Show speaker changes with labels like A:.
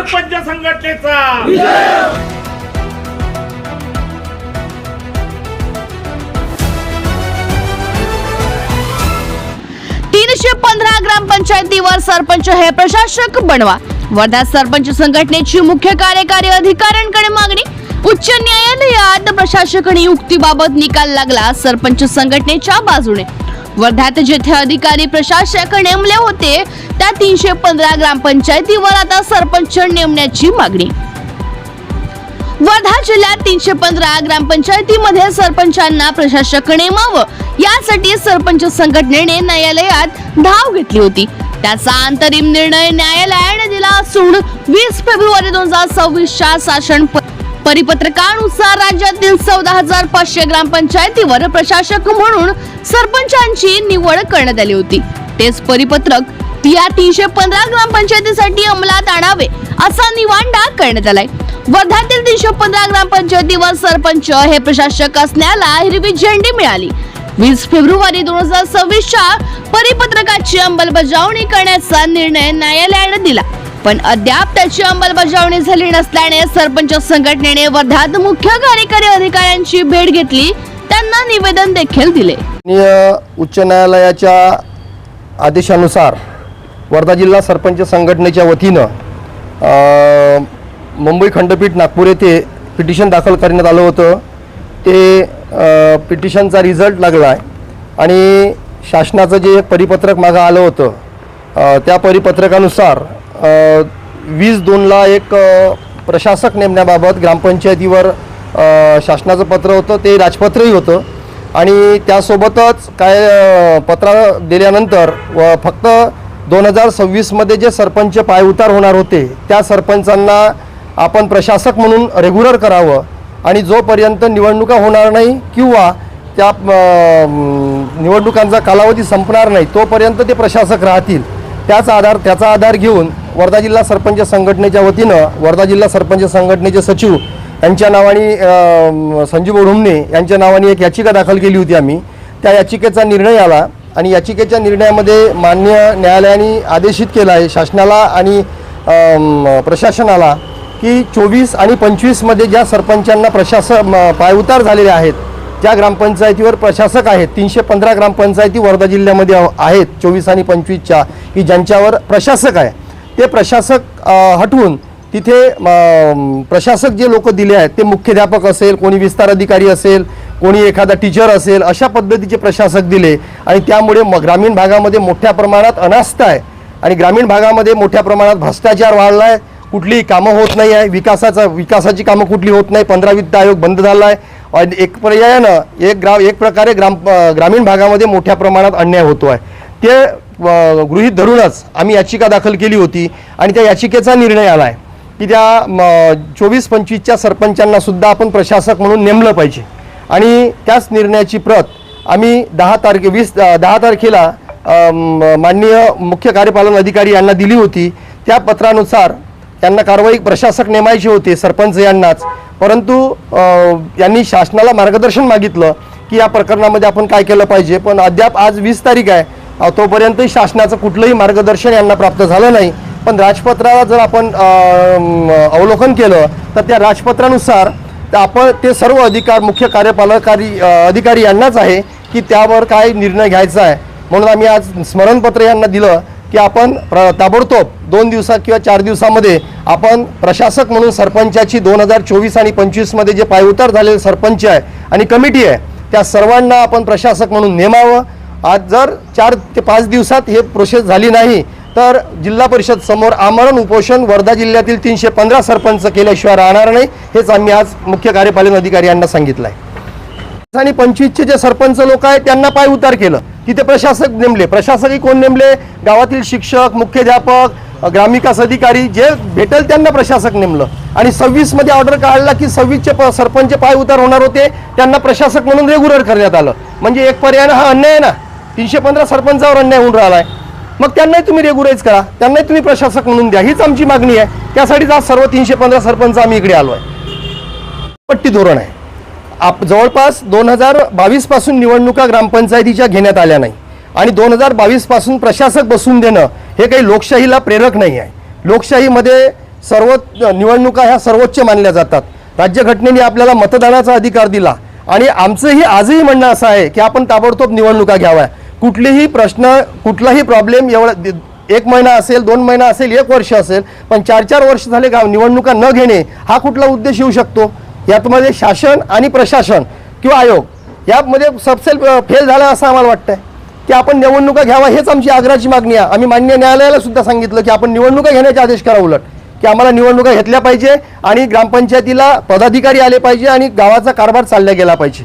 A: सरपंच संघटनेचा
B: 315 ग्रामपंचायतीवर सरपंच हे प्रशासक बनवा. वर्धा सरपंच संघटनेची मुख्य कार्यकारी अधिकाऱ्यांकडे मागणी. उच्च न्यायालयात प्रशासक नियुक्तीबाबत निकाल लागला सरपंच संघटनेच्या बाजूने. वर्ध्यात जेथे अधिकारी प्रशासक नेमले होते त्या 315 ग्रामपंचायतीवर आता सरपंच नेमण्याची मागणी. वर्धा जिल्ह्यात 315 ग्रामपंचायतीमध्ये सरपंचांना प्रशासक नेमावं यासाठी सरपंच संघटनेने न्यायालयात धाव घेतली होती. त्याचा अंतरिम निर्णय न्यायालयाने दिला असून 20 फेब्रुवारी 2026च्या शासन परिपत्रकानुसार राज्यातील 14,500 ग्रामपंचायतीवर प्रशासक म्हणून सरपंचांची निवड करण्यात आली होती. तेच परिपत्रक या 315 ग्रामपंचायतीसाठी अंमलात आणावे असा निवांडा करण्यात आलाय. वर्ध्यातील 315 ग्रामपंचायतीवर सरपंच हे प्रशासक असण्याला हिरवी झेंडी मिळाली. 20 फेब्रुवारी 2026च्या परिपत्रकाची अंमलबजावणी करण्याचा निर्णय न्यायालयाने दिला, पण अद्याप त्याची अंमलबजावणी झाली नसल्याने सरपंच संघटनेने वर्ध्यात मुख्य कार्यकारी अधिकाऱ्यांची भेट घेतली. त्यांना निवेदन देखील दिले.
C: उच्च न्यायालयाच्या आदेशानुसार वर्धा जिल्हा सरपंच संघटनेच्या वतीनं मुंबई खंडपीठ नागपूर येथे पिटिशन दाखल करण्यात आलं होतं. ते पिटिशनचा रिझल्ट लागला आहे आणि शासनाचं जे परिपत्रक मागं आलं होतं त्या परिपत्रकानुसार 20/2ला एक प्रशासक नेमण्याबाबत ग्रामपंचायतीवर शासनाचं पत्र होतं. ते राजपत्रही होतं आणि त्यासोबतच काय पत्र दिल्यानंतर फक्त 2026मध्ये जे सरपंच पायउतार होणार होते त्या सरपंचांना आपण प्रशासक म्हणून रेग्युलर करावं आणि जोपर्यंत निवडणुका होणार नाही किंवा त्या निवडणुकांचा कालावधी संपणार नाही तोपर्यंत ते प्रशासक राहतील. त्याचा आधार घेऊन वर्धा जिल्हा सरपंच संघटनेच्या वतीनं वर्धा जिल्हा सरपंच संघटनेचे सचिव यांच्या नावाने संजीव ओढुमने यांच्या नावाने एक याचिका दाखल केली होती आम्ही. त्या याचिकेचा निर्णय आला आणि याचिकेच्या निर्णयामध्ये मान्य न्यायालयाने आदेशित केला आहे शासनाला आणि प्रशासनाला की 24 आणि 25मध्ये ज्या सरपंचांना पायउतार झालेले आहेत, ज्या ग्रामपंचायतीवर प्रशासक आहेत, 315 ग्रामपंचायती वर्धा जिल्ह्यामध्ये आहेत 24 आणि 25च्या की ज्यांच्यावर प्रशासक आहे, ते प्रशासक हटवून तिथे प्रशासक जे लोक दिले आहेत ते मुख्याध्यापक असेल, कोणी विस्तार अधिकारी असेल, कोणी एखादा टीचर असेल, अशा पद्धतीचे प्रशासक दिले आणि त्यामुळे ग्रामीण भागामध्ये मोठ्या प्रमाणात अनास्था आहे आणि ग्रामीण भागामध्ये मोठ्या प्रमाणात भ्रष्टाचार वाढला आहे. कुठलीही कामं होत नाही आहे, विकासाची कामं कुठली होत नाही. 15 वित्त आयोग बंद झाला आहे आणि एक पर्यायानं एक प्रकारे ग्रामीण भागामध्ये मोठ्या प्रमाणात अन्याय होतो आहे. ते गृहीत धरूनच आम्ही याचिका दाखल केली होती आणि त्या याचिकेचा निर्णय आला आहे की त्या 24-25च्या सरपंचांना सुद्धा आपण प्रशासक म्हणून नेमलं पाहिजे आणि त्याच निर्णयाची प्रत आम्ही 10 तारखेला माननीय मुख्य कार्यपालन अधिकारी यांना दिली होती. त्या पत्रानुसार त्यांना कारवाई प्रशासक नेमायचे होते सरपंच यांनाच, परंतु यांनी शासनाला मार्गदर्शन मागितलं की या प्रकरणामध्ये आपण काय केलं पाहिजे. पण अद्याप आज 20 तारीख आहे, तोपर्यंतही शासनाचं कुठलंही मार्गदर्शन यांना प्राप्त झालं नाही. पण राजपत्राला जर आपण अवलोकन केलं तर त्या राजपत्रानुसार आपण ते सर्व अधिकार मुख्य कार्यपालकारी अधिकारी यांनाच आहे की त्यावर काय निर्णय घ्यायचा आहे. म्हणून आम्ही आज स्मरणपत्र यांना दिलं की आपण ताबडतोब 2 दिवसात किंवा 4 दिवसामध्ये आपण प्रशासक म्हणून सरपंचाची 2024 आणि 25मध्ये जे पायउतार झालेले सरपंच आहे आणि कमिटी आहे त्या सर्वांना आपण प्रशासक म्हणून नेमावं. आज जर 4 ते 5 दिवसात हे प्रोसेस झाली नाही तर जिल्हा परिषद समोर आमरण उपोषण वर्धा जिल्ह्यातील 315 सरपंच केल्याशिवाय राहणार नाही, हेच आम्ही आज मुख्य कार्यपालन अधिकारी यांना सांगितलं आहे. आणि 25चे जे सरपंच लोक आहेत त्यांना पायउतार केलं, तिथे प्रशासक नेमले. प्रशासकही कोण नेमले? गावातील शिक्षक, मुख्याध्यापक, ग्रामविकास अधिकारी जे भेटेल त्यांना प्रशासक नेमलं आणि 26मध्ये ऑर्डर काढला की 26चे सरपंच पायउतार होणार होते त्यांना प्रशासक म्हणून रेग्युलर करण्यात आलं. म्हणजे एक पर्याय हा अन्याय आहे ना, 315 सरपंचावर अन्याय होऊन राहिला आहे. मग त्यांनाही तुम्ही रेग्युलाइज करा, त्यांनाही तुम्ही प्रशासक म्हणून द्या, हीच आमची मागणी आहे. त्यासाठीच आज सर्व 315 सरपंच आम्ही इकडे आलो आहे. पट्टी धोरण आहे. जवळपास 2022 पासून निवडणुका ग्रामपंचायतीच्या घेण्यात आल्या नाही आणि 2022 पासून प्रशासक बसून देणं हे काही लोकशाहीला प्रेरक नाही आहे. लोकशाहीमध्ये सर्व निवडणुका ह्या सर्वोच्च मानल्या जातात. राज्यघटनेने आपल्याला मतदानाचा अधिकार दिला आणि आमचंही आजही म्हणणं असं आहे की आपण ताबडतोब निवडणुका घ्याव्या. कुठलीही प्रश्न, कुठलाही प्रॉब्लेम एवढा 1 महिना असेल, 2 महिना असेल, 1 वर्ष असेल, पण 4 वर्ष झाले निवडणुका न घेणे हा कुठला उद्देश येऊ शकतो? यामध्ये शासन आणि प्रशासन किंवा आयोग यामध्ये सबसेल फेल झाला असं आम्हाला वाटतंय की आपण निवडणुका घ्यावा, हेच आमची आग्रहाची मागणी आहे. आम्ही माननीय न्यायालयाला सुद्धा सांगितलं की आपण निवडणुका घेण्याचे आदेश करा, उलट की आम्हाला निवडणुका घेतल्या पाहिजे आणि ग्रामपंचायतीला पदाधिकारी आले पाहिजे आणि गावाचा कारभार चालला गेला पाहिजे.